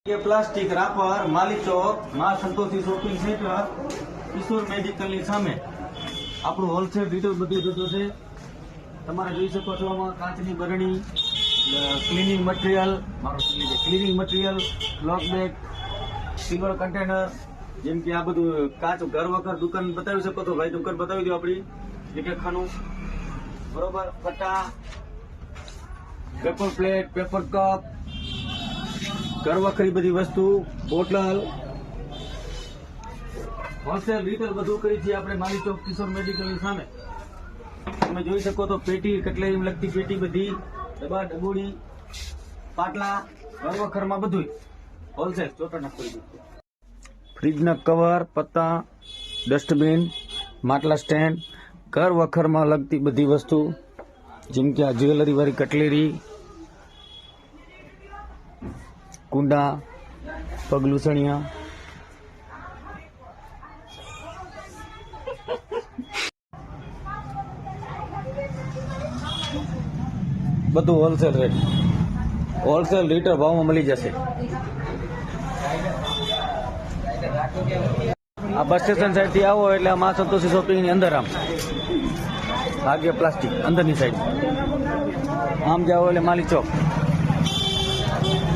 કે પ્લાસ્ટિક રાપર માલી ચોક માં સંતોષી shopping centre કિશોર મેડિકલની સામે આપણું હોલસેલ રિટેલ બધી બધું છે. તમારે જોઈ શકો છો આમાં કાચની બરણી, cleaning material, block bag, silver container, જેમ કે આ બધું કાચ ઘર વગર દુકાન બતાવી શકો તો ભાઈ દુકાન બતાવી દો આપણી એક ખાનું બરોબર. કટા, પેપર પ્લેટ, પેપર કપ, ઘર વખરી બધી વસ્તુ, બોટલ, હોલસેલ રિટેલ બધું કરી છે આપણે માલી ચોક કિશોર મેડિકલની સામે. તમે જોઈ શકો તો પેટી, કટલેરી લગતી પેટી બધી, ડબ્બા, ડબોડી, પાટલા, ઘર વખરમાં બધું હોલસેલ ચોટાના કરી દીધું. ફ્રીજના કવર, પત્તા, ડસ્ટબિન, માટલા સ્ટેન્ડ, ઘર વખરમાં લગતી બધી વસ્તુ, જેમ કે આ જ્વેલરી વાળી કટલેરી, કુંડા, પગલુસણિયા, બધું હોલસેલ રેટ, હોલસેલ રિટેલ ભાવમાં મળી જશે. આ બસ સ્ટેશન સાઈડ થી આવો એટલે આ મા સંતોષી શોપિંગ ની અંદર આમ ભાગ્ય પ્લાસ્ટિક અંદરની સાઈડ આમ જાઓ એટલે માલી ચોક.